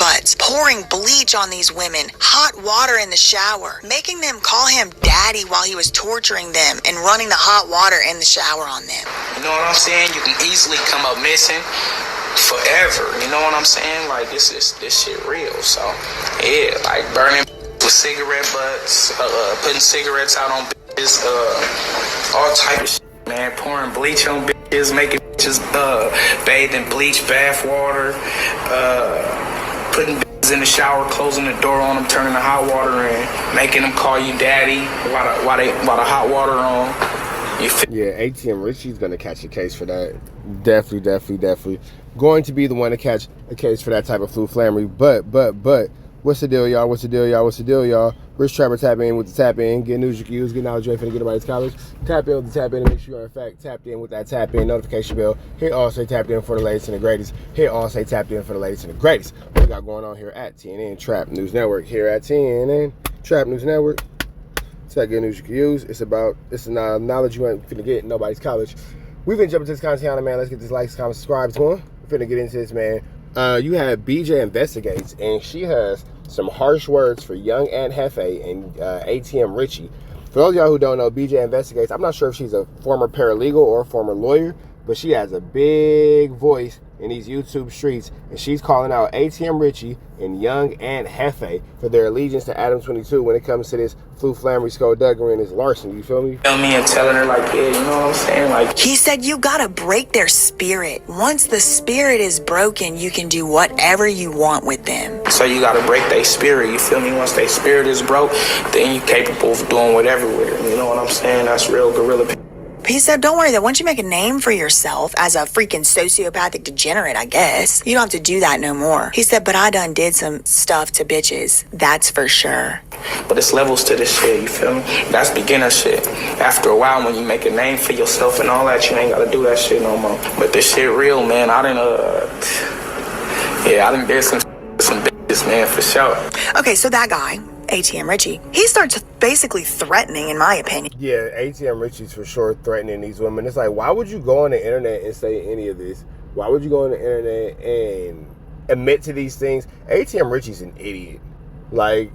butts, pouring bleach on these women, hot water in the shower, making them call him daddy while he was torturing them and running the hot water in the shower on them. You know what I'm saying? You can easily come up missing forever. You know what I'm saying? Like, this shit real. So, yeah, like burning with cigarette butts, putting cigarettes out on bitches, all type of shit, man. Pouring bleach on bitches, making bitches bathe in bleach bath water, putting bitches in the shower, closing the door on them, turning the hot water in, making them call you daddy while the hot water on. Yeah, ATM Richie's gonna catch a case for that. Definitely going to be the one to catch a case for that type of flammery. But what's the deal, y'all? Rich Trapper tap in with the tap in. Get news you can use. Get knowledge you ain't finna get everybody's college. Tap in with the tap in and make sure you are in fact tapped in with that tap in notification bell. Hit all say tapped in for the latest and the greatest. Hit all say tapped in for the latest and the greatest. What we got going on here at TNN Trap News Network. Here at TNN Trap News Network. It's that good news you can use. It's knowledge you ain't finna get in nobody's college. We've been jumping to this content, man. Let's get this likes, comments, subscribes going. We're finna get into this, man. You have BJ Investigates, and she has some harsh words for Young Ant Jefe and ATM Richie. For those of y'all who don't know, BJ Investigates, I'm not sure if she's a former paralegal or a former lawyer, but she has a big voice in these YouTube streets, and she's calling out ATM Richie and Young Ant Jefe for their allegiance to Adam22 when it comes to this flammery, skullduggery, and this larceny. You feel me? Tell me and telling her like, yeah, you know what I'm saying? Like, he said you gotta break their spirit. Once the spirit is broken, you can do whatever you want with them. So you gotta break their spirit. You feel me? Once their spirit is broke, then you're capable of doing whatever with it. You know what I'm saying? That's real guerrilla. He said, don't worry, that once you make a name for yourself as a freaking sociopathic degenerate, I guess, you don't have to do that no more. He said, but I done did some stuff to bitches. That's for sure. But it's levels to this shit, you feel me? That's beginner shit. After a while, when you make a name for yourself and all that, you ain't gotta do that shit no more. But this shit real, man. I done did some bitches, man, for sure. Okay, so that guy, ATM Richie, he starts basically threatening, in my opinion. Yeah, ATM Richie's for sure threatening these women. It's like, why would you go on the internet and say any of this? Why would you go on the internet and admit to these things? ATM Richie's an idiot. Like,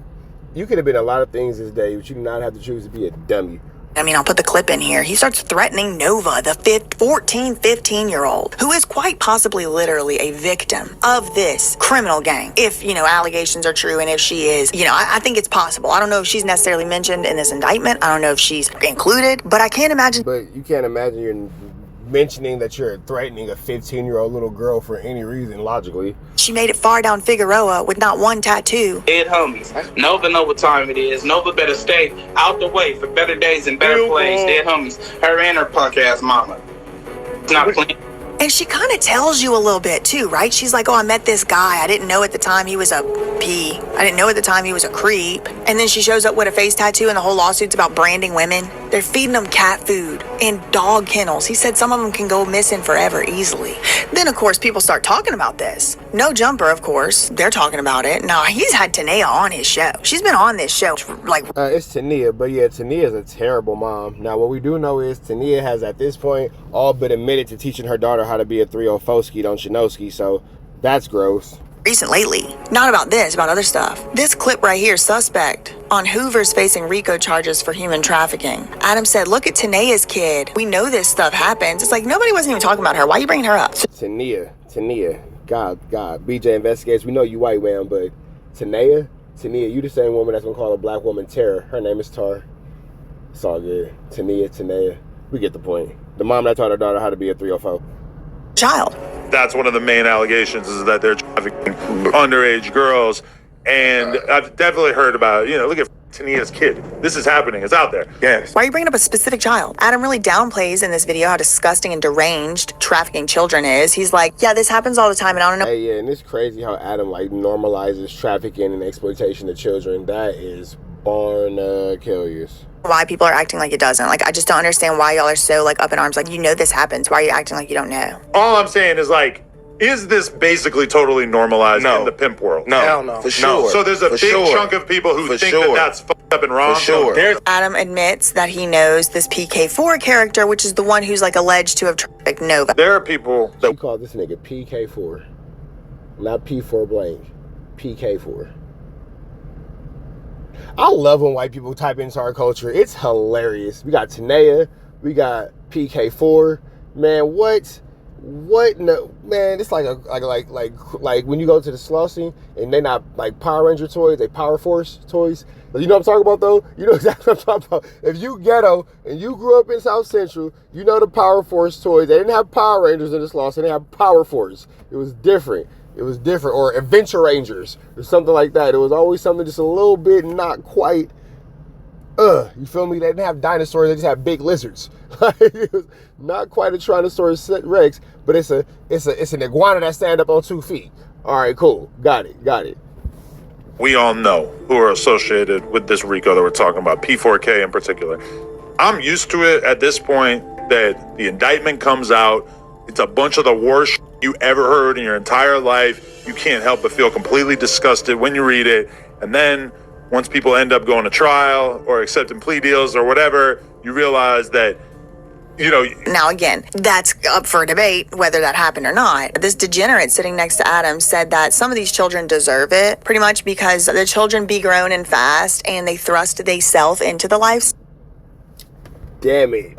you could have been a lot of things this day, but you do not have to choose to be a dummy. I mean, I'll put the clip in here. He starts threatening Nova, the 15-year-old, who is quite possibly literally a victim of this criminal gang. If, allegations are true, and if she is, I think it's possible. I don't know if she's necessarily mentioned in this indictment. I don't know if she's included, but I can't imagine. But you can't imagine you're mentioning that you're threatening a 15-year-old little girl for any reason, logically. She made it far down Figueroa with not one tattoo. Dead homies. Nova know what time it is. Nova better stay out the way for better days and better plays. Dead homies. Her and her punk ass mama. It's not playing. And she kind of tells you a little bit too, right? She's like, oh, I met this guy. I didn't know at the time he was a P. I didn't know at the time he was a creep. And then she shows up with a face tattoo, and the whole lawsuit's about branding women. They're feeding them cat food in dog kennels. He said some of them can go missing forever easily. Then, of course, people start talking about this. No Jumper, of course. They're talking about it. Now, he's had Tana on his show. She's been on this show. It's Tana, but yeah, Tana is a terrible mom. Now, what we do know is Tana has, at this point, all but admitted to teaching her daughter how to be a 304ski, don't you know ski, so that's gross. Recent lately. Not about this, about other stuff. This clip right here, suspect on Hoover's facing RICO charges for human trafficking. Adam said, look at Tana's kid. We know this stuff happens. It's like nobody wasn't even talking about her. Why are you bringing her up? Tana. God. BJ Investigates. We know you white man, but Tana, you the same woman that's gonna call a black woman terror. Her name is Tar. It's all good. Tana. We get the point. The mom that taught her daughter how to be a 304. Child. That's one of the main allegations, is that they're trafficking underage girls. And I've definitely heard about, look at Tana's kid. This is happening. It's out there. Yes. Why are you bringing up a specific child? Adam really downplays in this video how disgusting and deranged trafficking children is. He's like, yeah, this happens all the time, and I don't know. Hey, yeah, and it's crazy how Adam, normalizes trafficking and exploitation of children. That is barn-killious. Why people are acting like it doesn't. I just don't understand why y'all are so, up in arms. This happens. Why are you acting like you don't know? All I'm saying is, is this basically totally normalized in the pimp world? No. Hell no. For sure. No. So there's a big chunk of people who think that that's fucked up and wrong. For sure. Adam admits that he knows this PK4 character, which is the one who's, alleged to have trafficked Nova. There are people that... She called this nigga PK4, not P4 blank. PK for? I love when white people type into our culture. It's hilarious. We got Tana, we got PK4. Man, what? No, man, it's like when you go to the Slossing and they not like Power Ranger toys, they Power Force toys. You know what I'm talking about though? You know exactly what I'm talking about. If you ghetto and you grew up in South Central, you know the Power Force toys. They didn't have Power Rangers in the Slossing, they had Power Force. It was different. It was different. Or Adventure Rangers or something like that. It was always something just a little bit not quite, you feel me? They didn't have dinosaurs, they just had big lizards. It was not quite a Tyrannosaurus Rex, but it's an iguana that stand up on 2 feet. All right, cool. Got it. We all know who are associated with this RICO that we're talking about, P4K in particular. I'm used to it at this point that the indictment comes out. It's a bunch of the worst you ever heard in your entire life. You can't help but feel completely disgusted when you read it. And then once people end up going to trial or accepting plea deals or whatever, you realize that, you know. Now, again, that's up for debate whether that happened or not. This degenerate sitting next to Adam said that some of these children deserve it pretty much because the children be grown and fast and they thrust theyself into the life. Damn it.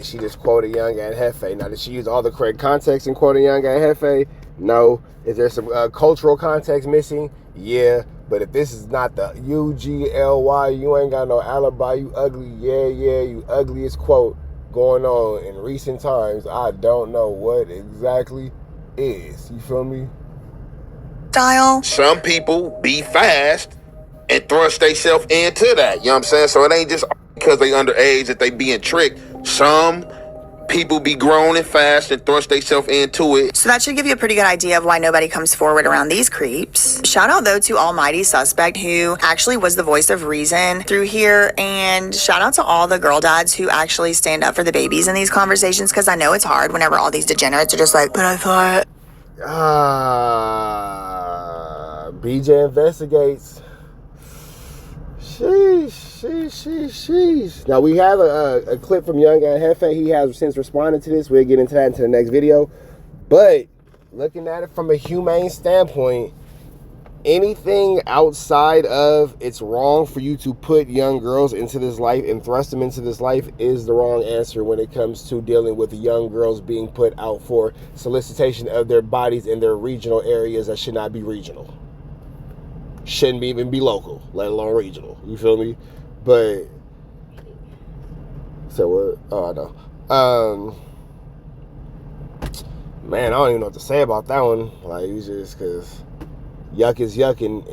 She just quoted Young Ant Jefe. Now, did she use all the correct context in quoting Young Ant Jefe? No. Is there some cultural context missing? Yeah. But if this is not the UGLY, you ain't got no alibi, you ugly, yeah, you ugliest quote going on in recent times, I don't know what exactly is. You feel me? Style. Some people be fast and thrust themselves into that. You know what I'm saying? So it ain't just because they underage that they being tricked. Some people be grown and fast and thrust themselves into it. So that should give you a pretty good idea of why nobody comes forward around these creeps. Shout out though to Almighty Suspect, who actually was the voice of reason through here, and shout out to all the girl dads who actually stand up for the babies in these conversations, because I know it's hard whenever all these degenerates are just like, but I thought. BJ investigates. Sheesh. Now, we have a clip from Young Ant Jefe. He has since responded to this. We'll get into that into the next video. But looking at it from a humane standpoint, anything outside of it's wrong for you to put young girls into this life and thrust them into this life is the wrong answer when it comes to dealing with young girls being put out for solicitation of their bodies in their regional areas that should not be regional. Shouldn't even be local, let alone regional. You feel me? But so what? Oh, I know. Man, I don't even know what to say about that one. Like, it's just because yuck is yuck and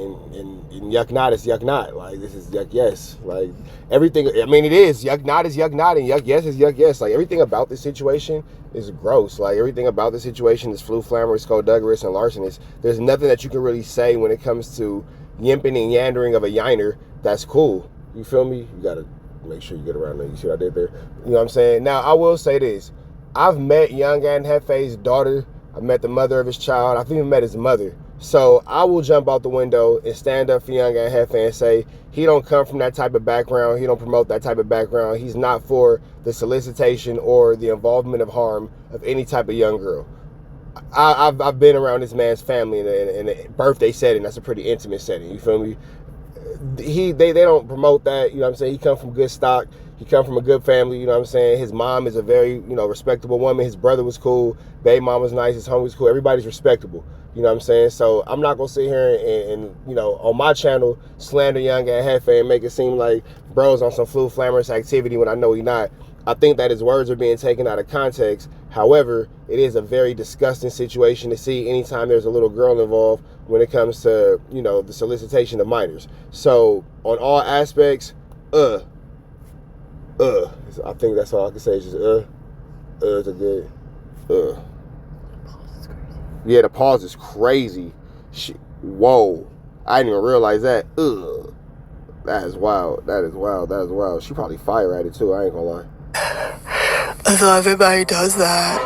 yuck not is yuck not. Like, this is yuck yes. Like, everything, I mean, it is. Yuck not is yuck not and yuck yes is yuck yes. Like, everything about this situation is gross. Like, everything about the situation is flamboyant, skullduggerous, and larcenous. There's nothing that you can really say when it comes to yimping and yandering of a yiner that's cool. You feel me? You gotta make sure you get around there. You see what I did there? You know what I'm saying? Now, I will say this. I've met Young Ant Jefe's daughter. I've met the mother of his child. I've even met his mother. So I will jump out the window and stand up for Young Ant Jefe and say he don't come from that type of background. He don't promote that type of background. He's not for the solicitation or the involvement of harm of any type of young girl. I've been around this man's family in a birthday setting. That's a pretty intimate setting. You feel me? They don't promote that. You know what I'm saying? He come from good stock. He come from a good family. You know what I'm saying? His mom is a very, respectable woman. His brother was cool. Baby mom was nice. His homie was cool. Everybody's respectable. You know what I'm saying? So I'm not going to sit here and on my channel, slander Young Ant Jefe and make it seem like bro's on some flamorous activity when I know he not. I think that his words are being taken out of context. However, it is a very disgusting situation to see anytime there's a little girl involved when it comes to, the solicitation of minors. So on all aspects, I think that's all I can say is just, it's a good, Yeah, the pause is crazy. Whoa. I didn't even realize that. That is wild. That is wild. She probably fire at it too, I ain't gonna lie. I thought everybody does that.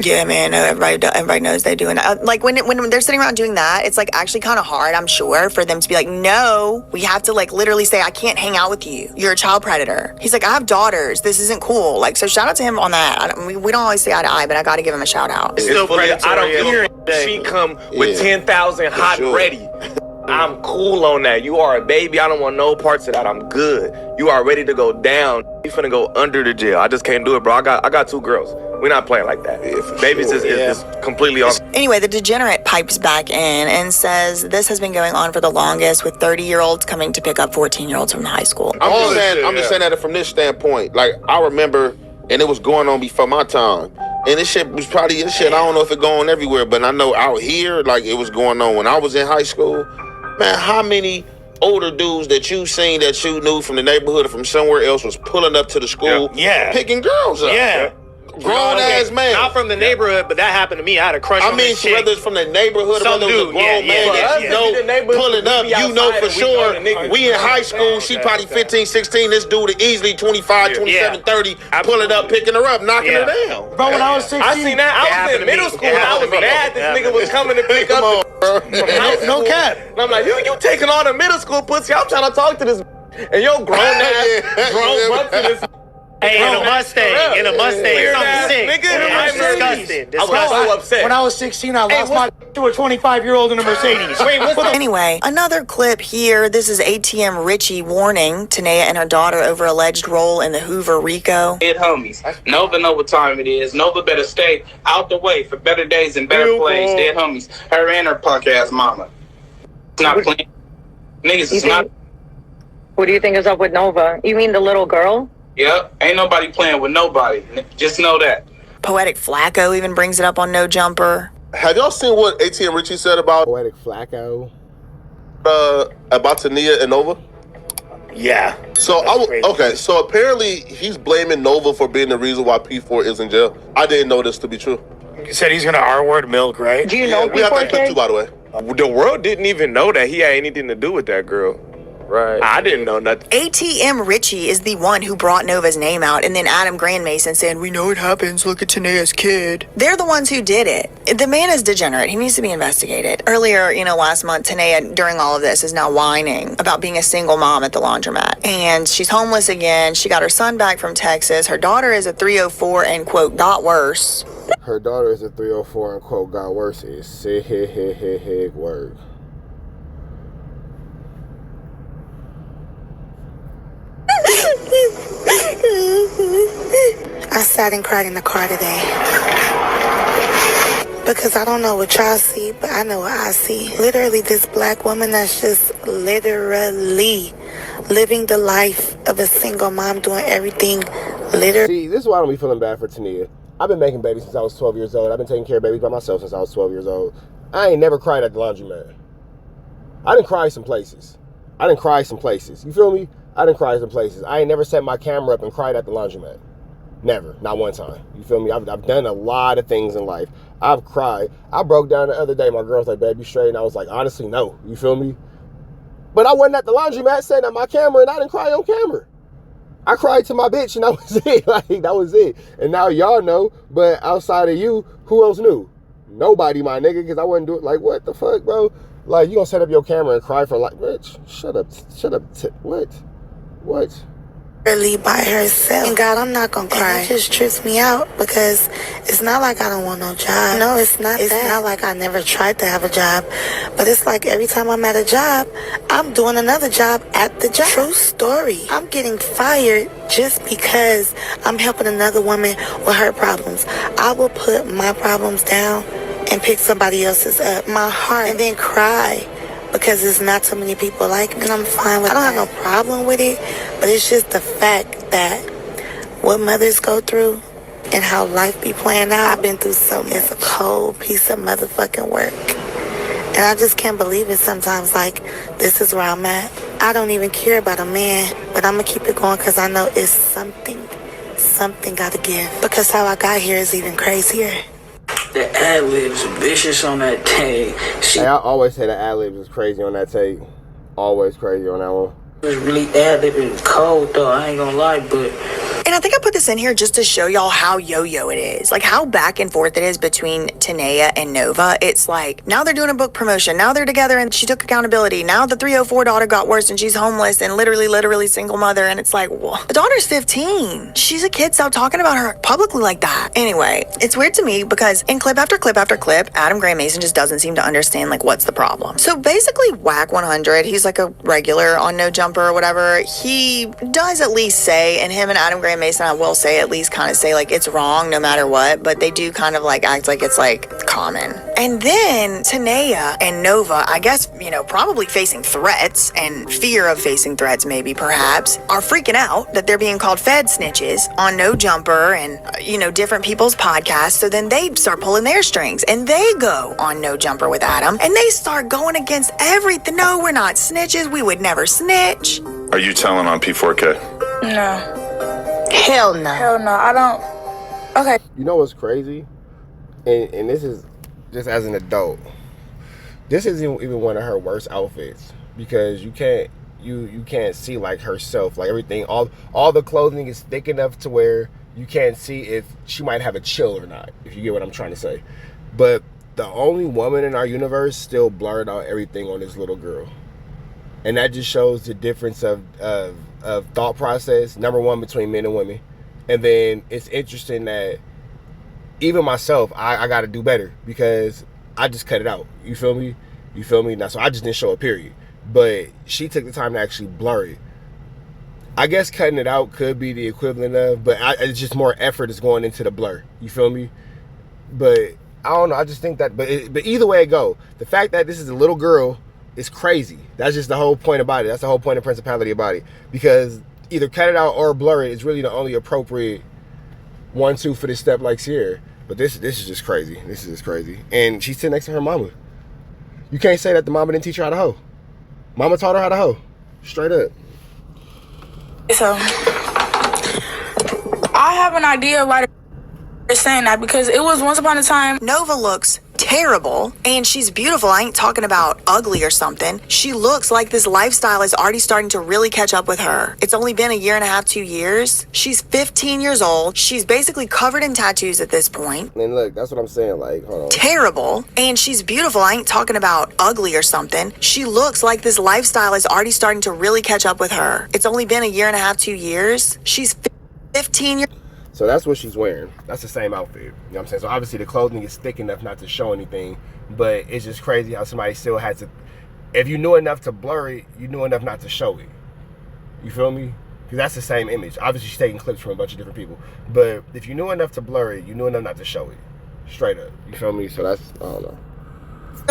Yeah, man. No, everybody knows they're doing that. Like when they're sitting around doing that, it's like actually kind of hard, I'm sure, for them to be like, no, we have to like literally say, I can't hang out with you. You're a child predator. He's like, I have daughters. This isn't cool. Like, so shout out to him on that. We don't always say eye to eye, but I got to give him a shout out. It's still predatory. I don't care. She come with 10,000 hot ready. I'm cool on that. You are a baby. I don't want no parts of that. I'm good. You are ready to go down. You finna go under the jail. I just can't do it, bro. I got 2 girls. We're not playing like that. Babies is completely off. Anyway, the degenerate pipes back in and says this has been going on for the longest, with 30-year-olds coming to pick up 14-year-olds from the high school. I'm just saying that from this standpoint. Like, I remember, and it was going on before my time. And this shit was probably, I don't know if it going everywhere, but I know out here, like, it was going on when I was in high school. Man, how many older dudes that you seen that you knew from the neighborhood or from somewhere else was pulling up to the school, picking girls up? Yeah. Grown-ass man. Not from the neighborhood, but that happened to me. I had a crush on this chick. Whether it's from the neighborhood or whether it's a grown man that you know pulling up, you know for sure. We in high school, she probably 15, 16. This dude is easily 25, 27, 30, pulling up, picking her up, knocking her down. Bro, when I was 16, I seen that. I was in middle school and I was mad this nigga was coming to pick up from high school. No cap. And I'm like, you taking all the middle school pussy. I'm trying to talk to this and yo grown-ass drove up to this. Hey, in a Mustang, something sick. Nigga, I'm disgusted. I was so upset. When I was 16, I lost my to a 25-year-old in a Mercedes. Wait, what's the... Anyway, another clip here. This is ATM Richie warning Tana and her daughter over alleged role in the Hoover Rico. Dead homies. Nova know what time it is. Nova better stay out the way for better days and better plays. Dead homies. Her and her punk ass mama. It's not playing. Niggas, it's not. What do you think is up with Nova? You mean the little girl? Yep. Ain't nobody playing with nobody. Just know that. Poetic Flacco even brings it up on No Jumper. Have y'all seen what ATM Richie said about Poetic Flacco? About Tania and Nova? Yeah. So so apparently he's blaming Nova for being the reason why P4 is in jail. I didn't know this to be true. You said he's gonna R-word milk, right? Do you know We have that clip P4K? too, by the way. The world didn't even know that he had anything to do with that girl. Right. I didn't know nothing. ATM Richie is the one who brought Nova's name out, and then Adam Grandmason said, we know it happens, look at Tana's kid. They're the ones who did it. The man is degenerate. He needs to be investigated. Earlier, last month, Tana, during all of this, is now whining about being a single mom at the laundromat. And she's homeless again. She got her son back from Texas. Her daughter is a 304 and, quote, got worse. Her daughter is a 304 and, quote, got worse is sick word. I sat and cried in the car today because I don't know what y'all see, but I know what I see. Literally, this black woman that's just literally living the life of a single mom, doing everything literally. See, this is why I don't be feeling bad for Tania. I've been making babies since I was 12 years old. I've been taking care of babies by myself since I was 12 years old. I ain't never cried at the laundromat. I done cried some places. You feel me? I done cried some places. I ain't never set my camera up and cried at the laundromat. Never. Not one time. You feel me? I've done a lot of things in life. I've cried. I broke down the other day. My girl's like, babe, you straight? And I was like, honestly, no. You feel me? But I wasn't at the laundromat setting up my camera, and I didn't cry on camera. I cried to my bitch, and that was it. Like, that was it. And now y'all know, but outside of you, who else knew? Nobody, my nigga, because I wouldn't do it. Like, what the fuck, bro? Like, you gonna set up your camera and cry for, like, bitch, shut up. What? Really by herself. And God, I'm not gonna cry. It just trips me out because it's not like I don't want no job. No, it's not. It's not like I never tried to have a job, but it's like every time I'm at a job, I'm doing another job at the job. True story. I'm getting fired just because I'm helping another woman with her problems. I will put my problems down and pick somebody else's up. My heart, and then cry. Because there's not so many people like me, and I'm fine with it. I don't have no problem with it, but it's just the fact that what mothers go through and how life be playing out. I've been through so much. It's a cold piece of motherfucking work. And I just can't believe it sometimes, like, this is where I'm at. I don't even care about a man, but I'm going to keep it going because I know it's something got to give. Because how I got here is even crazier. The ad-libs vicious on that tape. Hey, I always say the ad-libs is crazy on that tape. Always crazy on that one. It was really ad-libbing cold though, I ain't gonna lie, but... And I think I put this in here just to show y'all how yo-yo it is. Like how back and forth it is between Tana and Nova. It's like, now they're doing a book promotion. Now they're together and she took accountability. Now the 304 daughter got worse and she's homeless and literally single mother. And it's like, well, the daughter's 15. She's a kid. Stop talking about her publicly like that. Anyway, it's weird to me because in clip after clip after clip, Adam Graham Mason just doesn't seem to understand like what's the problem. So basically Wack100, he's like a regular on No Jumper or whatever. He does at least say, and him and Adam Graham Mason, I will say, at least kind of say like it's wrong no matter what, but they do kind of like act like it's like common. And then Tana and Nova, I guess, you know, probably facing threats and fear of facing threats maybe perhaps, are freaking out that they're being called Fed snitches on No Jumper and, you know, different people's podcasts. So then they start pulling their strings and they go on No Jumper with Adam and they start going against everything. No, we're not snitches. We would never snitch. Are you telling on P4K? No. Hell no. Hell no. I don't. Okay. You know what's crazy? And this is just as an adult. This isn't even one of her worst outfits because you can't see like herself, like everything, all the clothing is thick enough to where you can't see if she might have a chill or not, if you get what I'm trying to say. But the only woman in our universe still blurred out everything on this little girl. And that just shows the difference of thought process, number one, between men and women. And then it's interesting that even myself, I got to do better because I just cut it out. You feel me? You feel me? Now, so I just didn't show a period. But she took the time to actually blur it. I guess cutting it out could be the equivalent of, but it's just more effort is going into the blur. You feel me? But I don't know. I just think that, but either way it go, the fact that this is a little girl is crazy. That's just the whole point about it. That's the whole point of principality about it. Because either cut it out or blur it is really the only appropriate 1-2 for this step like Sierra. But this is just crazy. This is just crazy. And she's sitting next to her mama. You can't say that the mama didn't teach her how to hoe. Mama taught her how to hoe. Straight up. So, I have an idea why they're saying that because it was once upon a time. Nova looks terrible and she's beautiful. I ain't talking about ugly or something. She looks like this lifestyle is already starting to really catch up with her. It's only been 1.5 years, 2 years. She's 15 years old. She's basically covered in tattoos at this point. And look, that's what I'm saying. Like, hold on. Terrible. And she's beautiful. I ain't talking about ugly or something. She looks like this lifestyle is already starting to really catch up with her. It's only been 1.5 years, 2 years. She's 15 years. So that's what she's wearing. That's the same outfit. You know what I'm saying? So obviously the clothing is thick enough not to show anything, but it's just crazy how somebody still has to, if you knew enough to blur it, you knew enough not to show it. You feel me? Because that's the same image. Obviously she's taking clips from a bunch of different people, but if you knew enough to blur it, you knew enough not to show it. Straight up. You feel me? So that's, I don't know.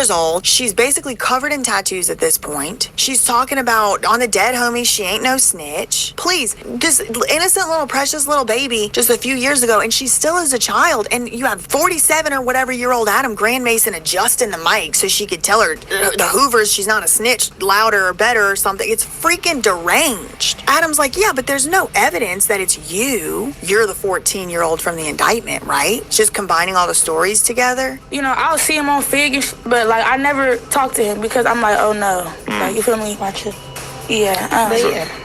Old. She's basically covered in tattoos at this point. She's talking about on the dead homies, she ain't no snitch. Please, just innocent little precious little baby just a few years ago, and she still is a child. And you have 47 or whatever year old Adam Graham Mason adjusting the mic so she could tell her the Hoovers she's not a snitch louder or better or something. It's freaking deranged. Adam's like, yeah, but there's no evidence that it's you. You're the 14-year-old from the indictment, right? It's just combining all the stories together. You know, I'll see him on Fig, but like I never talk to him because I'm like, oh no, like you feel me? Watch it. Yeah.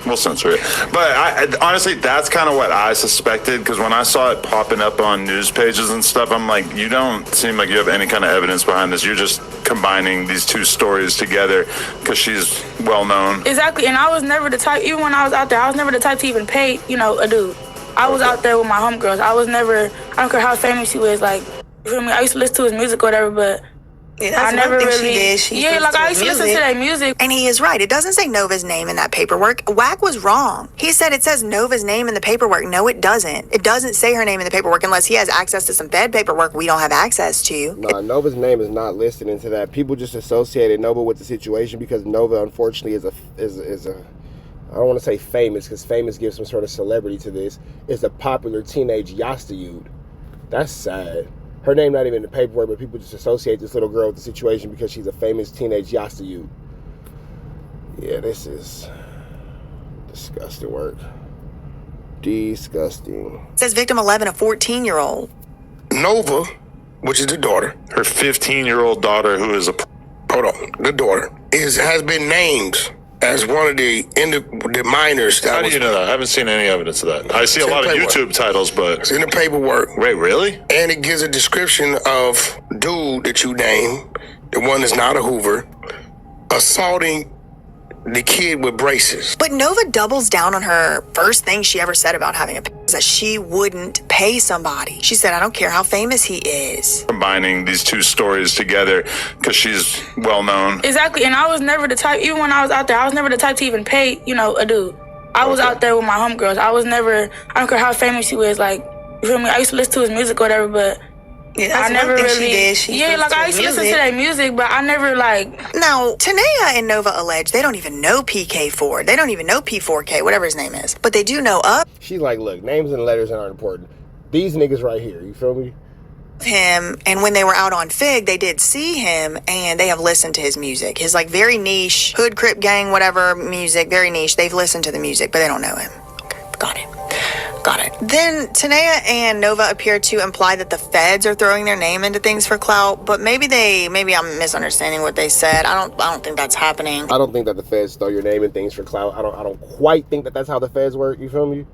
We'll censor it. But I honestly, that's kind of what I suspected because when I saw it popping up on news pages and stuff, I'm like, you don't seem like you have any kind of evidence behind this. You're just combining these two stories together because she's well known. Exactly, and I was never the type. Even when I was out there, I was never the type to even pay, you know, a dude. I was out there with my homegirls. I was never. I don't care how famous he was. Like, you feel me? I used to listen to his music or whatever, but. Yeah, that's I never one thing really she did. She like I used to listen to that music. And he is right. It doesn't say Nova's name in that paperwork. Wack was wrong. He said it says Nova's name in the paperwork. No, it doesn't. It doesn't say her name in the paperwork unless he has access to some Fed paperwork we don't have access to. No, Nova's name is not listed into that. People just associated Nova with the situation because Nova, unfortunately, is a I don't want to say famous because famous gives some sort of celebrity to this. Is a popular teenage Yasta youth. That's sad. Her name not even in the paperwork, but people just associate this little girl with the situation because she's a famous teenage Yasta youth. Yeah, this is disgusting work. Disgusting. It says victim 11, a 14-year-old. Nova, which is the daughter. Her 15-year-old daughter, who is a... Hold on. The daughter has been named as one of the minors. How do you know that? I haven't seen any evidence of that. I see a lot of YouTube titles, but it's in the paperwork. Wait, really? And it gives a description of dude that you name, the one that's not a Hoover, assaulting the kid with braces. But Nova doubles down on her first thing she ever said about having a is that she wouldn't pay somebody. She said, I don't care how famous he is. Combining these two stories together because she's well known. Exactly, and I was never the type, even when I was out there, I was never the type to even pay, a dude. I was out there with my homegirls. I was never, I don't care how famous he was, like, you feel me? I used to listen to his music or whatever, but I never really. I used to listen to that music, but I never Now, Tana and Nova allege they don't even know PK4. They don't even know P4K, whatever his name is. But they do know of She's like, look, names and letters aren't important. These niggas right here, you feel me? him, and when they were out on Fig, they did see him, and they have listened to his music. His very niche hood, crip, gang, whatever music, very niche. They've listened to the music, but they don't know him. Okay, got it. Then Tana and Nova appear to imply that the feds are throwing their name into things for clout, but maybe I'm misunderstanding what they said. I don't think that's happening. I don't think that the feds throw your name in things for clout. I don't quite think that that's how the feds work. You feel me?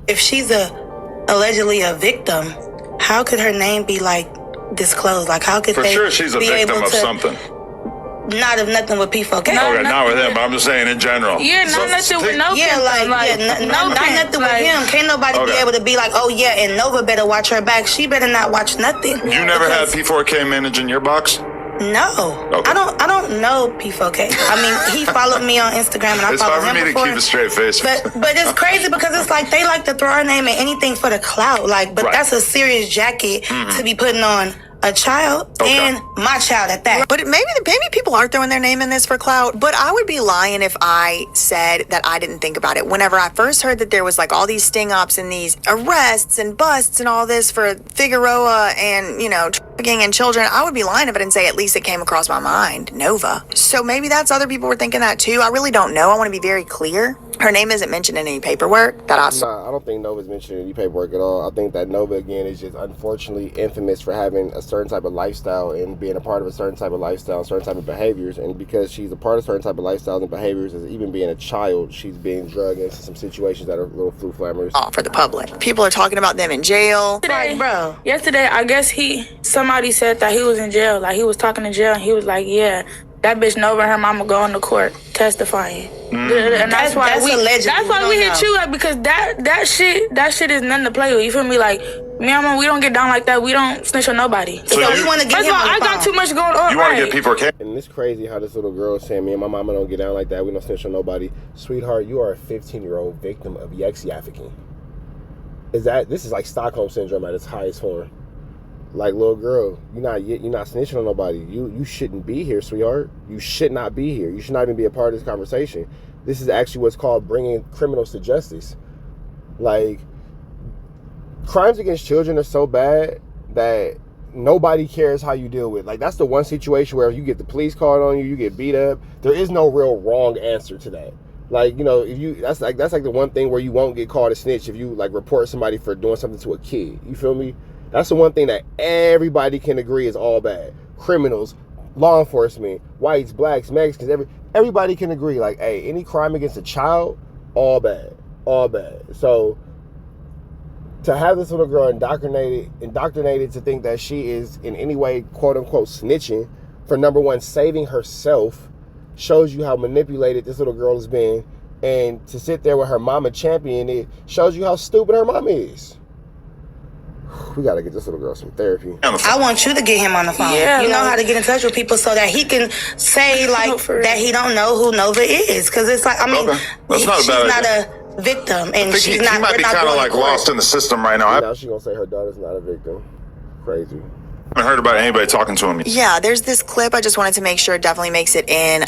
If she's allegedly a victim, how could her name be disclosed? How could For they sure she's a be victim able of to, something. Not of nothing with P4K. Okay, not with him, but I'm just saying in general. Yeah, not nothing with no not nothing with him. Can't nobody be able to be like, oh yeah, and Nova better watch her back. She better not watch nothing. You never had P4K managing your box? No. Okay. I don't know P4K. I mean, he followed me on Instagram and I followed him before. It's hard for me to keep a straight face. But it's crazy because it's they like to throw our name in anything for the clout. But that's a serious jacket to be putting on a child and my child at that. But maybe people are throwing their name in this for clout, but I would be lying if I said that I didn't think about it. Whenever I first heard that there was all these sting ops and these arrests and busts and all this for Figueroa and, trafficking in children, I would be lying if I didn't say at least it came across my mind, Nova. So maybe that's other people were thinking that too. I really don't know. I want to be very clear. Her name isn't mentioned in any paperwork that I saw. Nah, I don't think Nova's mentioned in any paperwork at all. I think that Nova, again, is just unfortunately infamous for having a certain type of lifestyle and being a part of a certain type of lifestyle, certain type of behaviors. And because she's a part of certain type of lifestyles and behaviors, as even being a child, she's being drugged into some situations that are a little flu-flammers. For the public. People are talking about them in jail. Yesterday, I guess somebody said that he was in jail. He was talking in jail, and he was like, yeah, that bitch Nova and her mama going to court testifying. And that's why we hit you because that shit is nothing to play with. You feel me? Me and mama, we don't get down like that. We don't snitch on nobody. So we want to get him on the I got too much going on. You want to get P4K? And it's crazy how this little girl is saying, me and my mama don't get down like that. We don't snitch on nobody. Sweetheart, you are a 15-year-old victim of trafficking. This is like Stockholm syndrome at its highest form. Little girl, you're not snitching on nobody. You shouldn't be here, sweetheart. You should not be here. You should not even be a part of this conversation. This is actually what's called bringing criminals to justice. Crimes against children are so bad that nobody cares how you deal with. That's the one situation where if you get the police called on you, you get beat up. There is no real wrong answer to that. If you that's the one thing where you won't get called a snitch if you report somebody for doing something to a kid. You feel me? That's the one thing that everybody can agree is all bad. Criminals, law enforcement, whites, blacks, Mexicans, everybody can agree. Hey, any crime against a child, all bad. So to have this little girl indoctrinated to think that she is in any way, quote unquote, snitching for, number one, saving herself, shows you how manipulated this little girl has been. And to sit there with her mama championing it shows you how stupid her mama is. We gotta get this little girl some therapy. I want you to get him on the phone. Yeah, you know how to get in touch with people so that he can say that he don't know who Nova is. Because it's that's not she's not a victim, and she's not. He might be kind of lost in the system right now. Now she's gonna say her daughter's not a victim. Crazy. I haven't heard about anybody talking to him. Yeah, there's this clip I just wanted to make sure it definitely makes it in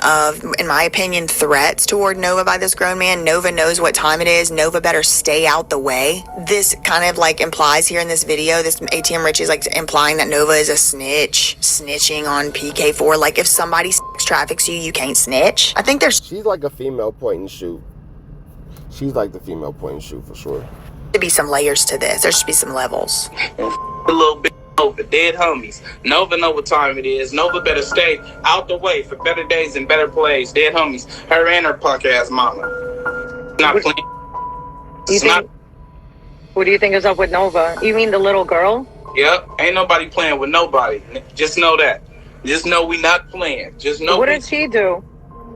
my opinion, threats toward Nova by this grown man. Nova knows what time it is. Nova better stay out the way. This kind of implies here in this video, this ATM Richie is implying that Nova is a snitch, snitching on PK4. If somebody traffics you, you can't snitch. I think she's like a female point and shoot. She's like the female point and shoot for sure. There should be some layers to this. There should be some levels. A little bit. Nova, dead homies. Nova know what time it is. Nova better stay out the way for better days and better plays. Dead homies. Her and her punk ass mama. Not playing. What do you think is up with Nova? You mean the little girl? Yep. Ain't nobody playing with nobody. Just know that. Just know we not playing. Just know. What did she do?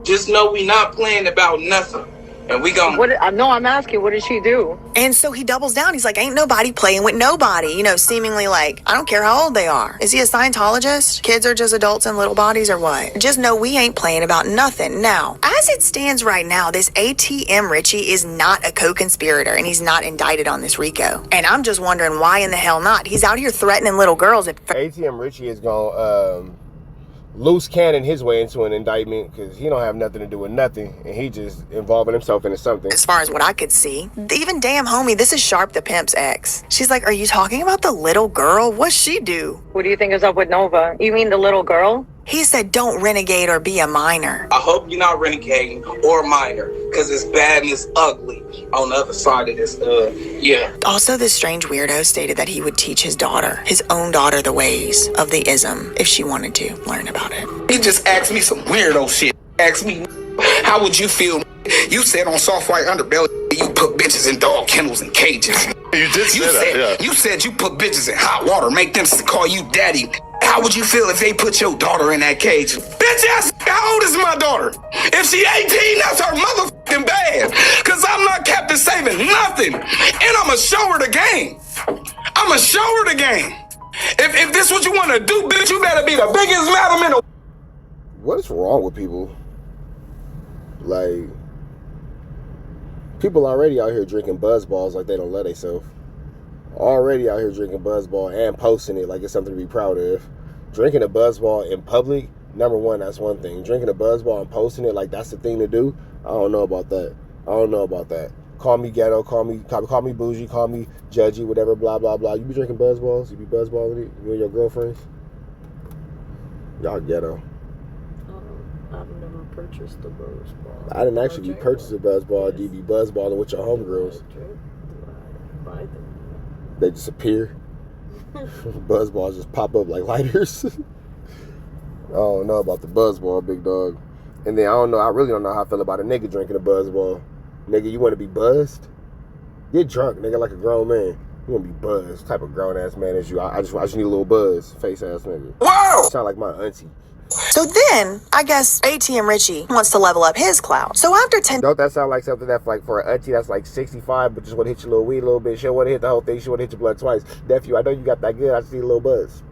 Just know we not playing about nothing. And we gon' No, I'm asking, what did she do? And so he doubles down. He's like, ain't nobody playing with nobody. You know, seemingly like, I don't care how old they are. Is he a Scientologist? Kids are just adults in little bodies or what? Just know we ain't playing about nothing. Now, as it stands right now, this ATM Richie is not a co-conspirator and he's not indicted on this RICO. And I'm just wondering why in the hell not? He's out here threatening little girls. ATM Richie is going loose cannon his way into an indictment because he don't have nothing to do with nothing and he just involving himself into something. As far as what I could see, even damn homie, this is Sharp the Pimp's ex. She's like, are you talking about the little girl? What's she do? What do you think is up with Nova? You mean the little girl? He said, don't renegade or be a minor. I hope you're not renegading or minor, because it's bad and it's ugly on the other side of this, yeah. Also, this strange weirdo stated that he would teach his own daughter, the ways of the ism if she wanted to learn about it. He just asked me some weirdo shit. Asked me, how would you feel? You said on Soft White Underbelly, you put bitches in dog kennels and cages. You did say that, yeah. You said you put bitches in hot water, make them call you daddy. How would you feel if they put your daughter in that cage? Bitch ass, how old is my daughter? If she 18, that's her motherfucking bad. Cause I'm not Captain Saving nothing. And I'ma show her the game. I'ma show her the game. If this what you wanna do, bitch, you better be the biggest madam in the... What is wrong with people? Like, people already out here drinking buzz balls like they don't let themselves. Already out here drinking buzzball and posting it like it's something to be proud of. Drinking a buzzball in public, number one, that's one thing. Drinking a buzzball and posting it like that's the thing to do, I don't know about that. I don't know about that. Call me ghetto, call me bougie, call me judgy, whatever, blah, blah, blah. You be drinking buzzballs? You be buzzballing it? You and your girlfriends? Y'all ghetto. I've never purchased a buzzball. I didn't actually purchase a buzzball. You be buzzballing with your homegirls. Buy them. They disappear. Buzzballs just pop up like lighters. I don't know about the buzzball, big dog. And then I really don't know how I feel about a nigga drinking a buzzball. Nigga, you want to be buzzed? Get drunk, nigga, like a grown man. You want to be buzzed. Type of grown ass man as you. I just need a little buzz. Face ass nigga. Whoa! Sound like my auntie. So then, I guess ATM Richie wants to level up his clout. So after 10... Don't that sound like something that's like for an auntie that's like 65 but just want to hit your little weed a little bit? She don't want to hit the whole thing. She want to hit your blood twice. Nephew, I know you got that good. I just need a little buzz.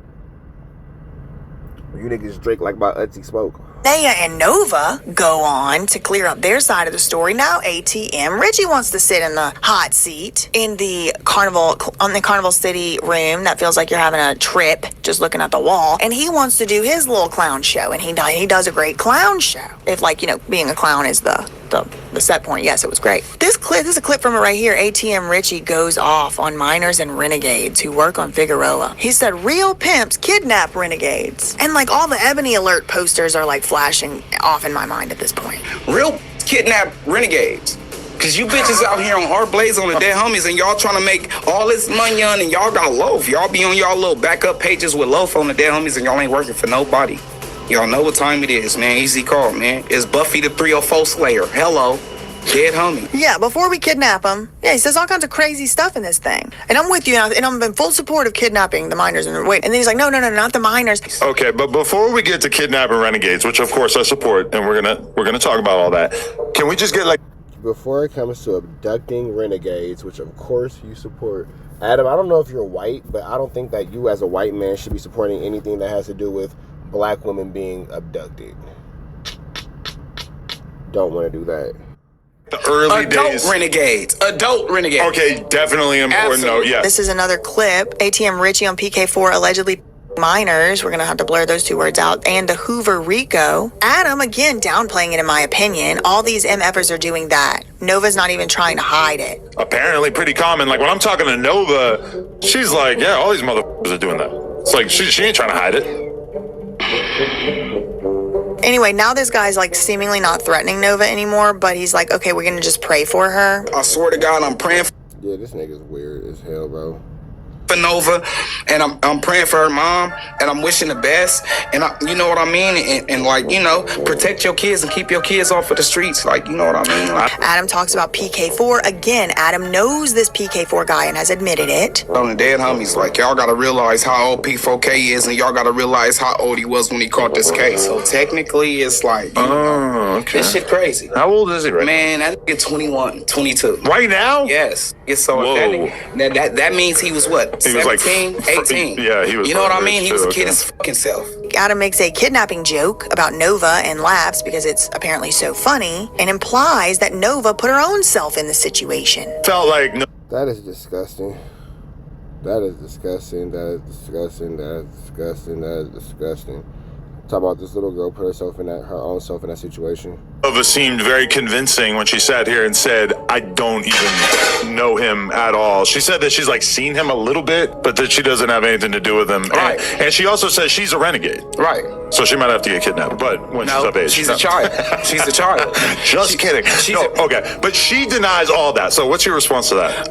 You niggas drink like my auntie smoke. Naya and Nova go on to clear up their side of the story. Now ATM Richie wants to sit in the hot seat in the Carnival City room that feels like you're having a trip just looking at the wall, and he wants to do his little clown show, and he does a great clown show. If, like, you know, being a clown is the set point, yes, it was great. This is a clip from it right here. ATM Richie goes off on minors and renegades who work on Figueroa. He said real pimps kidnap renegades, and like all the Ebony Alert posters are like flashing off in my mind at this point. Real kidnap renegades. Cause you bitches out here on hard blaze on the dead homies and y'all trying to make all this money on and y'all got loaf. Y'all be on y'all little backup pages with loaf on the dead homies and y'all ain't working for nobody. Y'all know what time it is, man. Easy call, man. It's Buffy the 304 Slayer. Hello. Dead homie. Yeah, before we kidnap him, yeah, he says all kinds of crazy stuff in this thing. And I'm with you, and I'm in full support of kidnapping the minors. And then he's like, no, not the minors. Okay, but before we get to kidnapping renegades, which of course I support, and we're gonna talk about all that, can we just get like... Before it comes to abducting renegades, which of course you support, Adam, I don't know if you're white, but I don't think that you as a white man should be supporting anything that has to do with black women being abducted. Don't want to do that. The early days. Adult renegades. Okay, definitely important though, yeah. This is another clip. ATM Richie on PK4 allegedly minors. We're going to have to blur those two words out. And the Hoover Rico. Adam, again, downplaying it in my opinion. All these MFers are doing that. Nova's not even trying to hide it. Apparently pretty common. Like when I'm talking to Nova, she's like, yeah, all these motherfuckers are doing that. It's like, she ain't trying to hide it. Anyway, now this guy's like seemingly not threatening Nova anymore, but he's like, okay, we're gonna just pray for her. I swear to God, I'm praying for... Yeah, this nigga's weird as hell, bro. for Nova, and I'm praying for her mom, and I'm wishing the best, and you know what I mean, and like, you know, protect your kids and keep your kids off of the streets, like, you know what I mean. Like, Adam talks about PK4 again. Adam knows this PK4 guy and has admitted it. On the dead homies, like, y'all gotta realize how old P4K is, and y'all gotta realize how old he was when he caught this case. So technically, it's like, okay. This shit crazy. How old is he right Man, that nigga 21, 22. Right now? Yes. So that means he was what? He 17, was like 18. Yeah, he was. You know what I mean? He was a okay. kid his fucking self. Adam makes a kidnapping joke about Nova and laughs because it's apparently so funny and implies that Nova put her own self in the situation. Felt like that is disgusting. That is disgusting. That is disgusting. That is disgusting. That is disgusting. Talk about this little girl put herself in her own self in that situation. Nova seemed very convincing when she sat here and said, I don't even know him at all. She said that she's like seen him a little bit, but that she doesn't have anything to do with him. Right. And she also says she's a renegade. Right. So she might have to get kidnapped, but when she's of age. She's a child. She's a child. Just kidding. Okay. But she denies all that. So what's your response to that?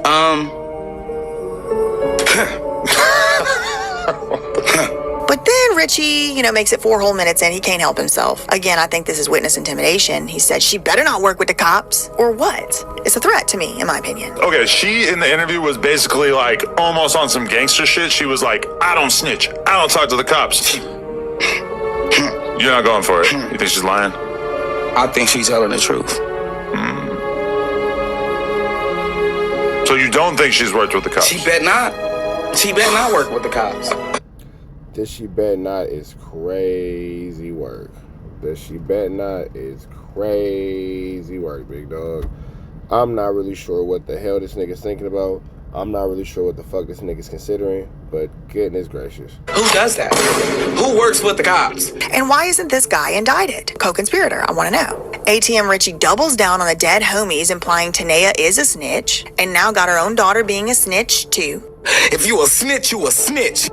But then Richie, makes it 4 whole minutes in. He can't help himself. Again, I think this is witness intimidation. He said she better not work with the cops. Or what? It's a threat to me, in my opinion. Okay, she in the interview was basically like almost on some gangster shit. She was like, I don't snitch. I don't talk to the cops. You're not going for it. You think she's lying? I think she's telling the truth. So you don't think she's worked with the cops? She bet not. She bet not work with the cops. This she bet not is crazy work. This she bet not is crazy work, big dog. I'm not really sure what the hell this nigga's thinking about. I'm not really sure what the fuck this nigga's considering, but goodness gracious. Who does that? Who works with the cops? And why isn't this guy indicted? Co-conspirator, I want to know. ATM Richie doubles down on the dead homies, implying Tana is a snitch, and now got her own daughter being a snitch too. If you a snitch, you a snitch.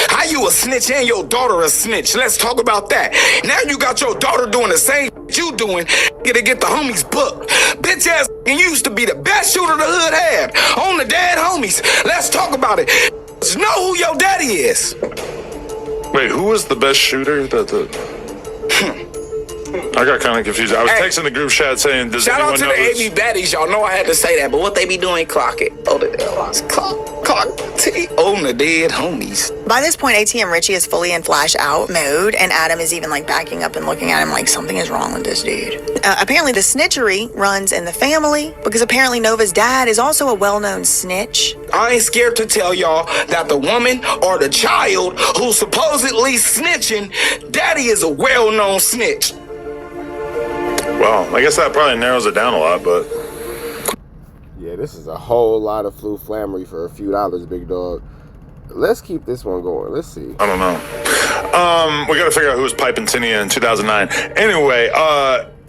How you a snitch and your daughter a snitch? Let's talk about that. Now you got your daughter doing the same you doing to get the homies booked. Bitch ass used to be the best shooter the hood had. On the dead homies. Let's talk about it. Know who your daddy is. Wait, who was the best shooter? I got kind of confused. I was texting the group chat saying, does shout anyone out to know the AV baddies. Y'all know I had to say that, but what they be doing, clock it. Oh, clock T on the dead homies. By this point, ATM Richie is fully in flash out mode, and Adam is even backing up and looking at him like something is wrong with this dude. Apparently the snitchery runs in the family because apparently Nova's dad is also a well-known snitch. I ain't scared to tell y'all that the woman or the child who's supposedly snitching, daddy is a well-known snitch. Well, I guess that probably narrows it down a lot, but... Yeah, this is a whole lot of flammery for a few dollars, big dog. Let's keep this one going. Let's see. I don't know. We gotta figure out who was piping Tana in 2009. Anyway,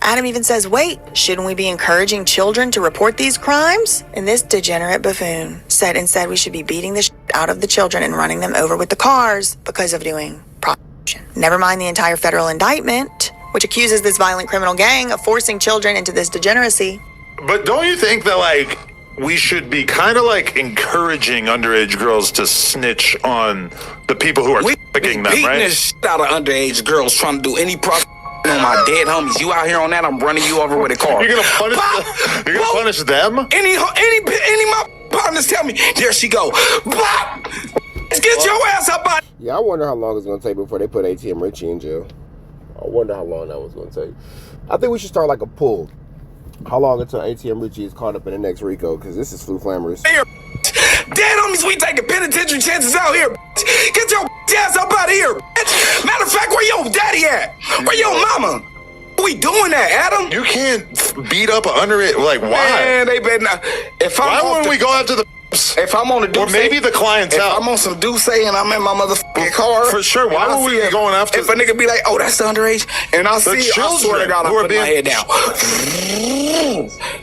Adam even says, wait, shouldn't we be encouraging children to report these crimes? And this degenerate buffoon said instead we should be beating the shit out of the children and running them over with the cars because of doing prostitution. Never mind the entire federal indictment, which accuses this violent criminal gang of forcing children into this degeneracy. But don't you think that, we should be kind of, encouraging underage girls to snitch on the people who are trafficking them, beating right? the shit out of underage girls trying to do any prostitution on my dead homies. You out here on that, I'm running you over with a car. You're gonna punish You're gonna punish them? Any my partners tell me, there she go. Bop! Get your ass up out. Yeah, I wonder how long it's going to take before they put ATM Richie in jail. I wonder how long that was going to take. I think we should start a poll. How long until ATM Richie is caught up in the next RICO? Because this is flammerous. Here, dead homies, we taking penitentiary chances out here. Get your ass up out of here. Matter of fact, where your daddy at? Where your mama? We doing that, Adam? You can't beat up an underage. Why? Man, they better not. Why wouldn't we go after the? If I'm on a Deuce, or maybe the clientele. If I'm on some Deuce and I'm in my motherfucking car, for sure. Why would we be going after? If a nigga be like, "Oh, that's the underage," and I see, I swear to God, I'm putting my head down.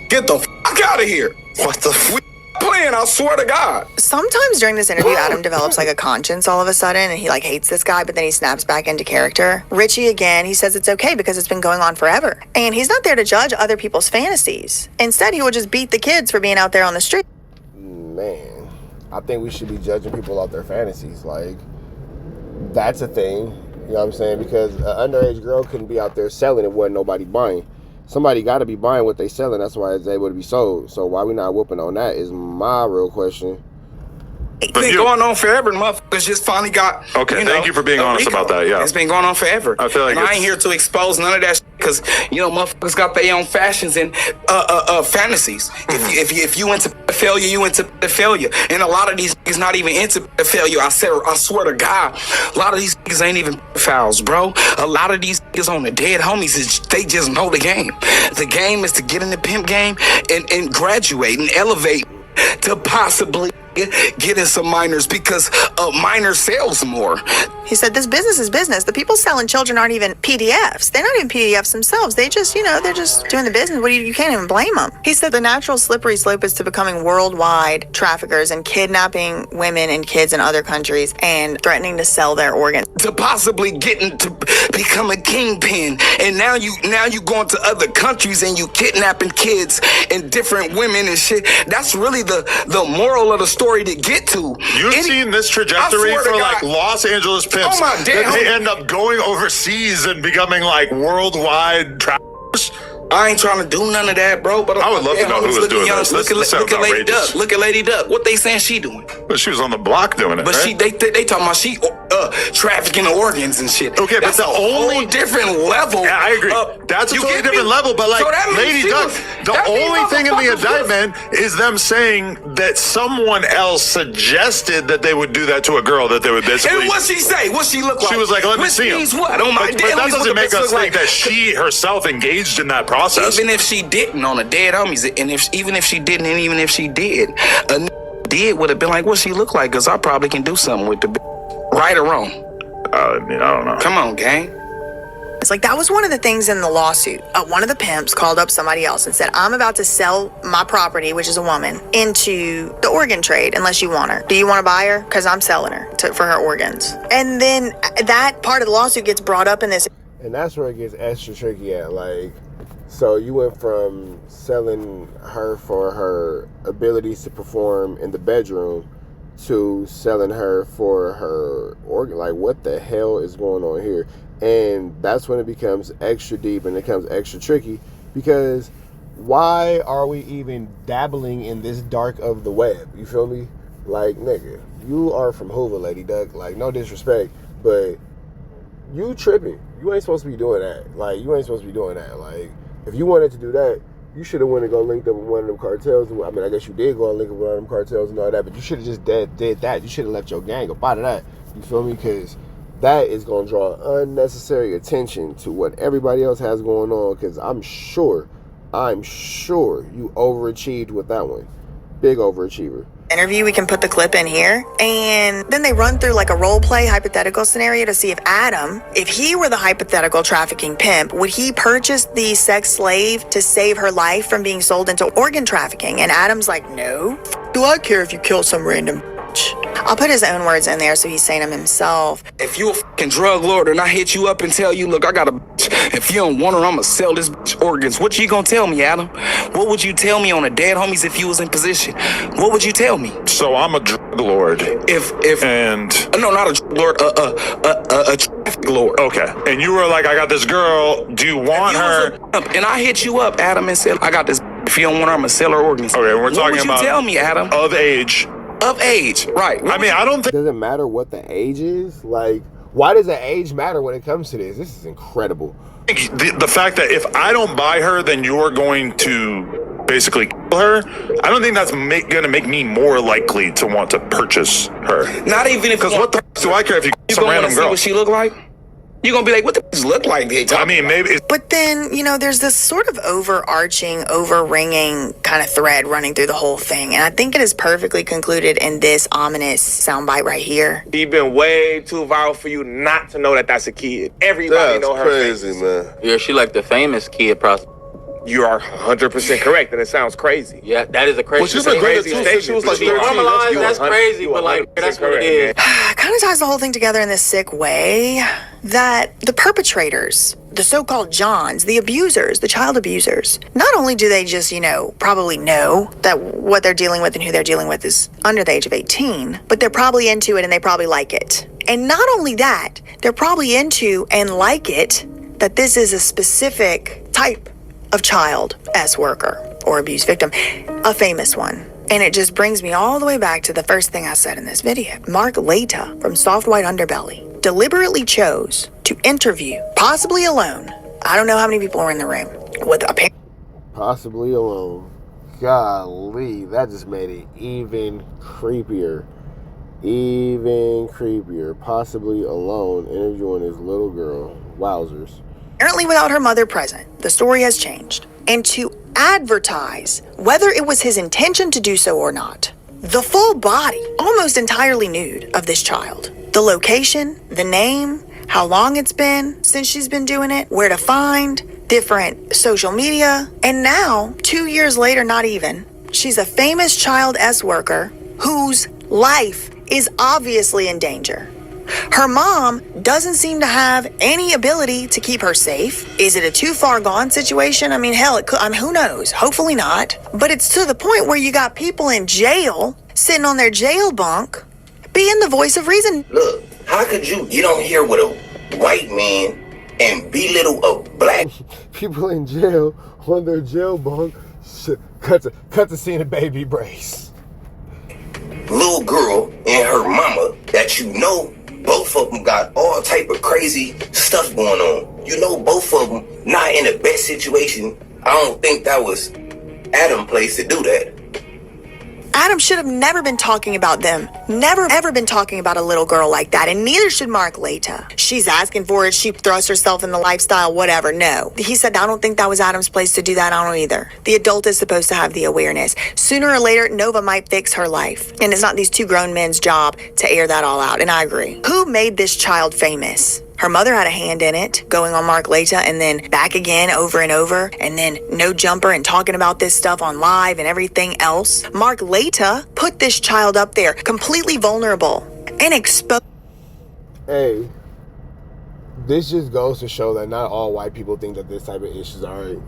Get the fuck out of here! What the? Playing, I swear to God. Sometimes during this interview, Adam develops a conscience all of a sudden, and he hates this guy, but then he snaps back into character. Richie, again, he says it's okay because it's been going on forever. And he's not there to judge other people's fantasies. Instead, he will just beat the kids for being out there on the street. Man, I think we should be judging people off their fantasies. Like, that's a thing. You know what I'm saying? Because an underage girl couldn't be out there selling if wasn't nobody buying. Somebody got to be buying what they selling. That's why it's able to be sold. So why we not whooping on that is my real question. It's been going on forever. Motherfuckers just finally got. Okay, thank you for being honest about that. Yeah, it's been going on forever. I feel like I ain't here to expose none of that shit because motherfuckers got their own fashions and fantasies. If you into failure, you into failure, and a lot of these niggas not even into failure. I swear to God, a lot of these niggas ain't even fouls, bro. A lot of these niggas on the dead homies, they just know the game. The game is to get in the pimp game and graduate and elevate to possibly get in some minors because a minor sells more. He said this business is business. The people selling children aren't even PDFs. They're not even PDFs themselves. They just, they're just doing the business. You can't even blame them. He said the natural slippery slope is to becoming worldwide traffickers and kidnapping women and kids in other countries and threatening to sell their organs. To possibly getting to become a kingpin. And now you going to other countries and you kidnapping kids and different women and shit. That's really the moral of the story to get to. You've seen this trajectory for like Los Angeles pimps. Oh my damn. They end up going overseas and becoming like worldwide traffickers. I ain't trying to do none of that, bro. But I would love to know who was doing this. Look at Lady Duck. Look at Lady Duck. What they saying she doing? But she was on the block doing it. But right? they talking about she trafficking organs and shit. Okay, that's but the only different level. Yeah, I agree. That's a totally different level. But like Lady Duck, the only thing in the indictment is them saying that someone else suggested that they would do that to a girl. That they would basically. And what she say? What she look like? She was like, "Let me see him." What? Oh my but that doesn't make us think that she herself engaged in that process. Even if she didn't on the dead homies, and even if she didn't, and even if she did, would have been like, what she look like? Because I probably can do something with the right or wrong. I don't know. Come on, gang. It's like that was one of the things in the lawsuit. One of the pimps called up somebody else and said, I'm about to sell my property, which is a woman, into the organ trade unless you want her. Do you want to buy her? Because I'm selling her for her organs. And then that part of the lawsuit gets brought up in this. And that's where it gets extra tricky at. Like, so you went from selling her for her abilities to perform in the bedroom to selling her for her organ. Like, what the hell is going on here? And that's when it becomes extra deep and it becomes extra tricky, because why are we even dabbling in this dark of the web? You feel me? Like, nigga, you are from Hoover, Lady Duck. Like, no disrespect, but you tripping. You ain't supposed to be doing that. Like, you ain't supposed to be doing that. Like, if you wanted to do that, you should have went and go linked up with one of them cartels. I mean, I guess you did go and link up with one of them cartels and all that, but you should have just did that. You should have left your gang up out of that. You feel me? Because that is going to draw unnecessary attention to what everybody else has going on, because I'm sure you overachieved with that one. Big overachiever. Interview, we can put the clip in here, and then they run through like a role play hypothetical scenario to see if Adam, if he were the hypothetical trafficking pimp, would he purchase the sex slave to save her life from being sold into organ trafficking? And Adam's like, no. Do I care if you kill some random bitch? I'll put his own words in there so he's saying them himself. If you a fucking drug lord and I hit you up and tell you, look, I got a bitch. If you don't want her, I'm gonna sell this bitch organs. What you gonna tell me, Adam? What would you tell me on a dead homies if you was in position? What would you tell me? So I'm a drug lord. No, not a drug lord, a traffic lord. Okay. And you were like, I got this girl. Do you want her? And I hit you up, Adam, and said, I got this. If you don't want her, I'm gonna sell her organs. Okay, we're talking about. What would you tell me, Adam? Of age. Of age, right. I mean, I don't think... It doesn't matter what the age is. Like, why does the age matter when it comes to this? This is incredible. The fact that if I don't buy her, then you're going to basically kill her, I don't think that's going to make me more likely to want to purchase her. Not even if... Because what the f*** do I care if you kill some random girl? See what she look like? You're going to be like, what the f*** look like? I mean, maybe... But then, there's this sort of overarching, over-ringing kind of thread running through the whole thing. And I think it is perfectly concluded in this ominous soundbite right here. She been way too viral for you not to know that that's a kid. Everybody know her crazy, face. man. Yeah, she like the famous kid prostitute. You are 100% correct, and it sounds crazy. Yeah, that is a crazy. Well, she's been great too since she was like 13. Normalized, that's crazy, but like that's what it is. Kind of ties the whole thing together in this sick way that the perpetrators, the so-called Johns, the abusers, the child abusers, not only do they just, probably know that what they're dealing with and who they're dealing with is under the age of 18, but they're probably into it and they probably like it. And not only that, they're probably into and like it that this is a specific type of child S worker or abuse victim, a famous one. And it just brings me all the way back to the first thing I said in this video. Mark Leta from Soft White Underbelly deliberately chose to interview, possibly alone. I don't know how many people were in the room with a possibly alone. Golly, that just made it even creepier. Even creepier. Possibly alone, interviewing his little girl. Wowzers. Apparently without her mother present. The story has changed. And to advertise whether it was his intention to do so or not. The full body, almost entirely nude, of this child. The location, the name, how long it's been since she's been doing it, where to find, different social media. And now, 2 years later, not even, she's a famous child S worker whose life is obviously in danger. Her mom doesn't seem to have any ability to keep her safe. Is it a too far gone situation? I mean, hell, it could, who knows? Hopefully not. But it's to the point where you got people in jail, sitting on their jail bunk, being the voice of reason. Look, how could you get on here with a white man and belittle a black... People in jail on their jail bunk, cut the scene of Baby Brace. Little girl and her mama that both of them got all type of crazy stuff going on. Both of them not in the best situation. I don't think that was Adam's place to do that. Adam should have never been talking about them. Never, ever been talking about a little girl like that. And neither should Mark Leta. She's asking for it. She thrusts herself in the lifestyle, whatever. No. He said, I don't think that was Adam's place to do that. I don't either. The adult is supposed to have the awareness. Sooner or later, Nova might fix her life. And it's not these two grown men's job to air that all out. And I agree. Who made this child famous? Her mother had a hand in it, going on Mark Leta and then back again over and over, and then no jumper and talking about this stuff on live and everything else. Mark Leta put this child up there, completely vulnerable and exposed. Hey, this just goes to show that not all white people think that this type of issues are right.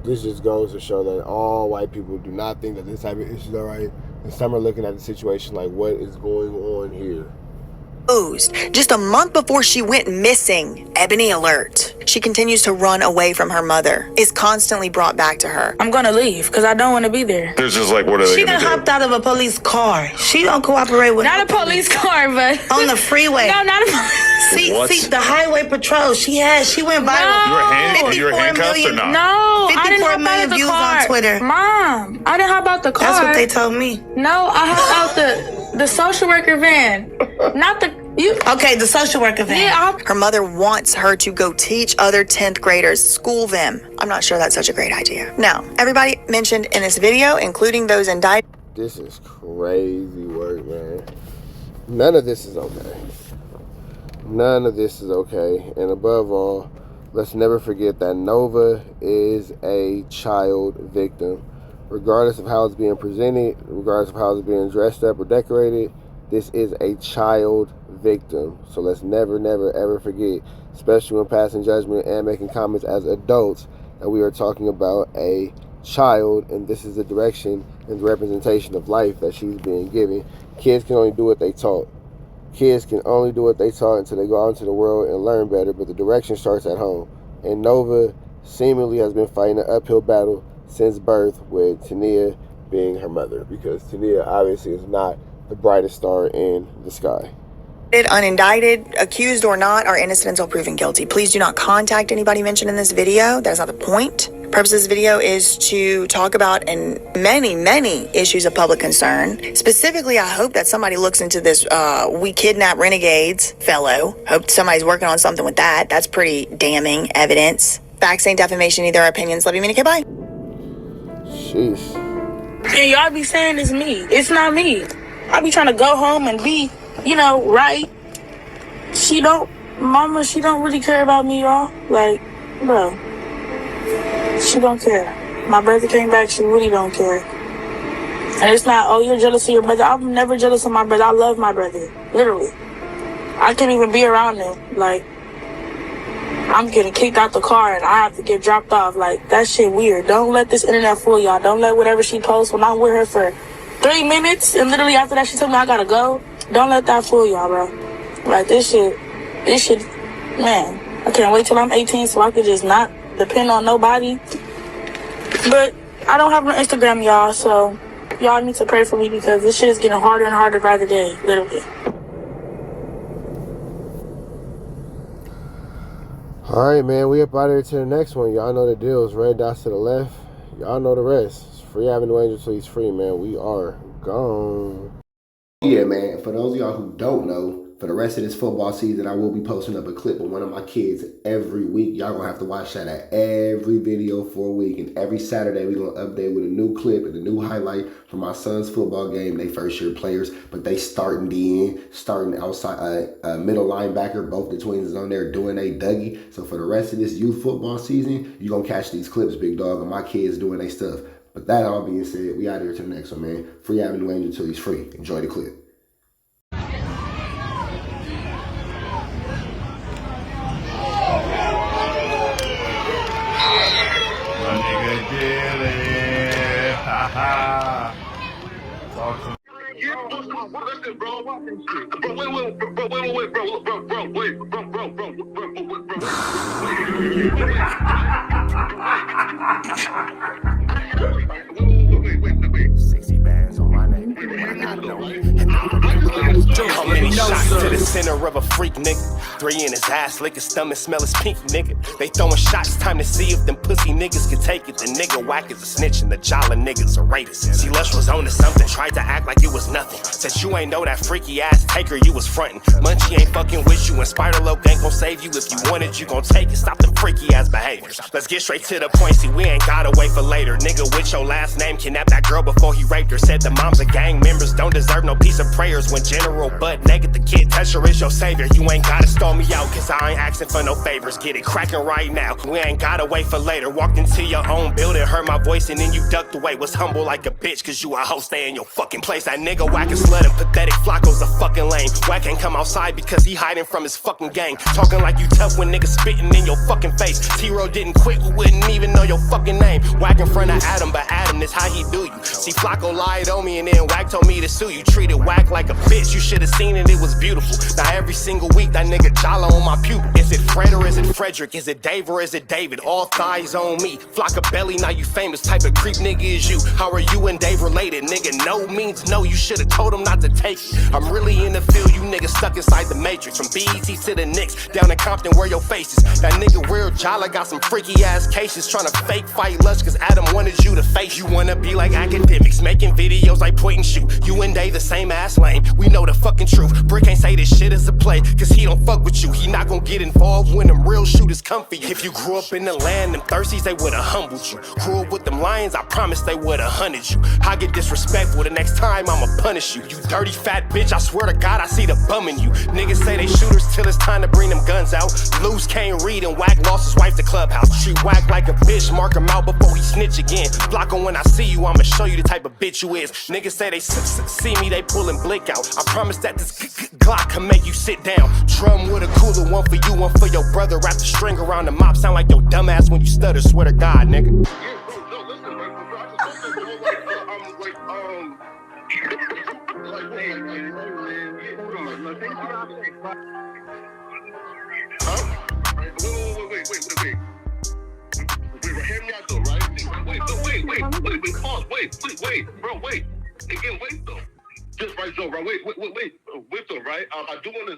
This just goes to show that all white people do not think that this type of issues are right. And some are looking at the situation like, what is going on here? Just a month before she went missing, Ebony alert. She continues to run away from her mother, is constantly brought back to her. I'm gonna leave because I don't want to be there. There's just like, what are they She gonna done do? hopped out of a police car. She don't cooperate with Not a police car, but on the freeway. No, not a police. See, the highway patrol. She went viral. You were handcuffed or not? No, I didn't 54 hop out million of the views car. on Twitter. Mom, I didn't hop out the car. That's what they told me. No, I hopped out the social worker van, not the. Okay, the social worker van. Yeah, her mother wants her to go teach other 10th graders, school them. I'm not sure that's such a great idea. Now, everybody mentioned in this video, including those indicted. This is crazy work, man. None of this is okay. None of this is okay. And above all, let's never forget that Nova is a child victim. Regardless of how it's being presented, regardless of how it's being dressed up or decorated, this is a child victim. So let's never, never, ever forget, especially when passing judgment and making comments as adults, that we are talking about a child, and this is the direction and the representation of life that she's being given. Kids can only do what they taught. Kids can only do what they taught until they go out into the world and learn better, but the direction starts at home. And Nova seemingly has been fighting an uphill battle since birth, with Tana being her mother, because Tana obviously is not the brightest star in the sky. Unindicted, accused or not, are innocent until proven guilty. Please do not contact anybody mentioned in this video. That is not the point. The purpose of this video is to talk about many, many issues of public concern. Specifically, I hope that somebody looks into this We Kidnap Renegades fellow. Hope somebody's working on something with that. That's pretty damning evidence. Facts ain't defamation, either opinions. Love you, mean, bye. Sheesh. And y'all be saying it's me. It's not me. I be trying to go home and be, right. Mama, she don't really care about me, y'all. Like, bro. She don't care. My brother came back, she really don't care. And it's not, oh, you're jealous of your brother. I'm never jealous of my brother. I love my brother. Literally. I can't even be around him. Like, I'm getting kicked out the car and I have to get dropped off. Like, that shit weird. Don't let this internet fool y'all. Don't let whatever she posts when I'm with her for 3 minutes and literally after that she told me I gotta go. Don't let that fool y'all, bro. Like, this shit, man, I can't wait till I'm 18 so I could just not depend on nobody. But I don't have no Instagram, y'all, so y'all need to pray for me because this shit is getting harder and harder by the day, literally. All right, man, we up out of here to the next one. Y'all know the deal. It's red dots to the left. Y'all know the rest. It's free Avenue Angel till he's free, man. We are gone. Yeah, man, for those of y'all who don't know, for the rest of this football season, I will be posting up a clip of one of my kids every week. Y'all gonna have to watch that at every video for a week. And every Saturday, we're gonna update with a new clip and a new highlight from my son's football game. They first year players, but they starting outside, middle linebacker. Both the twins is on there doing a Dougie. So for the rest of this youth football season, you're gonna catch these clips, big dog, of my kids doing their stuff. But that all being said, we out here to the next one, man. Free Avenue Angel till he's free. Enjoy the clip. Sexy bands on my name. How many shots to the center of a freak, nigga? 3 in his ass, lick his stomach, smell his pink, nigga. They throwing shots, time to see if them pussy niggas can take it. The nigga whack is a snitch and the jolly niggas are rapists. See, Lush was on to something, tried to act like it was nothing. Said you ain't know that freaky ass taker you was frontin'. Munchie ain't fucking with you and Spider-Loc ain't gon' save you. If you wanted, you gon' take it. Stop the freaky ass behaviors. Let's get straight to the point, see, we ain't gotta wait for later. Nigga with your last name kidnapped that girl before he raped her. Said the moms of gang members don't deserve no piece of prayers. When General Butt naked, the kid Tesher is your savior. You ain't gotta stall me out, cause I ain't asking for no favors. Get it cracking right now, we ain't gotta wait for later. Walked into your own building, heard my voice and then you ducked away. Was humble like a bitch, cause you a hoe, stay in your fucking place. That nigga whack and slut and pathetic Flacco's a fucking lame. Whack ain't come outside because he hiding from his fucking gang. Talking like you tough when niggas spitting in your fucking face. T-Row didn't quit, we wouldn't even know your fucking name. Whack in front of Adam, but Adam, this how he do you. See, Flacco lied on me and then Whack told me to sue you. Treated Whack like a bitch, you should've seen it, it was beautiful. Now every single week that nigga jolly on my pupil. Is it Fred or is it Frederick? Is it Dave or is it David? All thighs on me. Flock a belly, now you famous. Type of creep nigga is you. How are you and Dave related? Nigga, no means no. You should've told him not to take it. I'm really in the field, you niggas stuck inside the matrix. From BET to the Knicks, down in Compton where your face is. That nigga real jolly got some freaky ass cases. Tryna fake fight Lush cause Adam wanted you to face. You wanna be like academics, making videos like point and shoot. You and Dave the same ass lane. We know the fucking truth. Brick ain't say this shit is a play, cause he don't fuck with you. He not gon' get involved when them real shooters come for you. If you grew up in the land, them thirsties, they would've humbled you. Grew up with them lions, I promise they would've hunted you. I get disrespectful, the next time I'ma punish you. You dirty fat bitch, I swear to God I see the bum in you. Niggas say they shooters till it's time to bring them guns out. Lose can't read and Whack lost his wife to Clubhouse. Treat Whack like a bitch, mark him out before he snitch again. Flocko, when I see you, I'ma show you the type of bitch you is. Niggas say they see me, they pullin' blick out. I promise that this Glock can make you sit down. Drum with a cooler, one for you, one for your brother. Wrap the string around the mop, sound like your dumbass when you stutter. Swear to God, nigga. Wait, bro, wait. Just right, Joe, bro. Wait, though, right? I do want to